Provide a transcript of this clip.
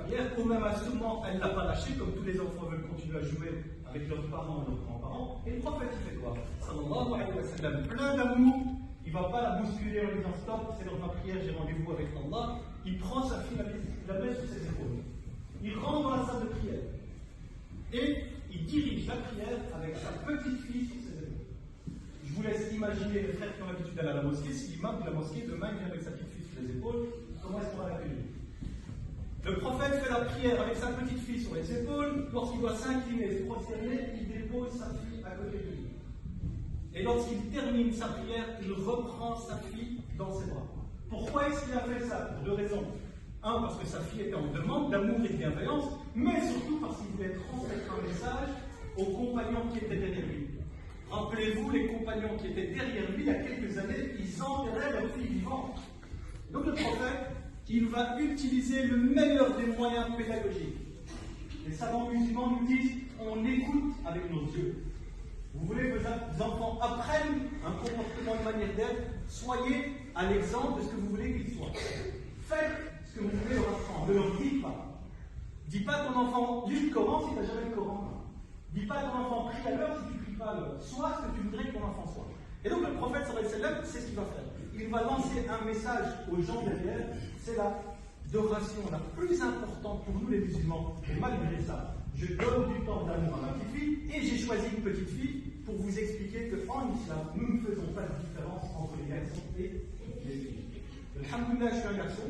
prière, au même instrument, elle ne l'a pas lâché, comme tous les enfants veulent continuer à jouer avec leurs parents et leurs grands-parents. Et le prophète, il fait quoi? Sallallahu alayhi wa sallam, plein d'amour, il ne va pas la bousculer en lui disant stop, c'est dans ma prière, j'ai rendez-vous avec Allah. Il prend sa fille, la met sur ses épaules. Il rentre dans la salle de prière. Et il dirige la prière avec sa petite fille sur ses épaules. Je vous laisse imaginer les frères qui ont l'habitude d'aller à la mosquée. Si l'imam de la mosquée, demain, il vient avec sa petite fille sur les épaules, comment est-ce qu'on va l'accueillir? Le prophète fait la prière avec sa petite fille sur les épaules. Lorsqu'il doit s'incliner et se prosterner, il dépose sa fille à côté de lui. Et lorsqu'il termine sa prière, il reprend sa fille dans ses bras. Pourquoi est-ce qu'il a fait ça? Pour deux raisons. Un, parce que sa fille était en demande d'amour et de bienveillance, mais surtout parce qu'il voulait transmettre un message aux compagnons qui étaient derrière lui. Rappelez-vous, les compagnons qui étaient derrière lui, il y a quelques années, ils enterraient leur fille vivante. Donc le prophète, il va utiliser le meilleur des moyens pédagogiques. Les savants musulmans nous disent, on écoute avec nos yeux. Vous voulez que vos enfants apprennent un comportement, de manière d'être, soyez à l'exemple de ce que vous voulez qu'ils soient. Faites ce que vous voulez leur apprendre, ne leur dites pas. Dis pas à ton enfant, lis le Coran si tu n'as jamais le Coran. Dis pas à ton enfant, prie à l'heure si tu ne pries pas à l'heure. Sois ce que tu voudrais que ton enfant soit. Et donc le prophète sallallahu alayhi wa sallam, c'est ce qu'il va faire. Il va lancer un message aux gens derrière, c'est la d'adoration la plus importante pour nous les musulmans. Et malgré ça, je donne du temps d'amour à ma petite fille et j'ai choisi une petite fille pour vous expliquer qu'en islam, nous ne faisons pas de différence entre les garçons et les filles. Alhamdoulilah, je suis un garçon.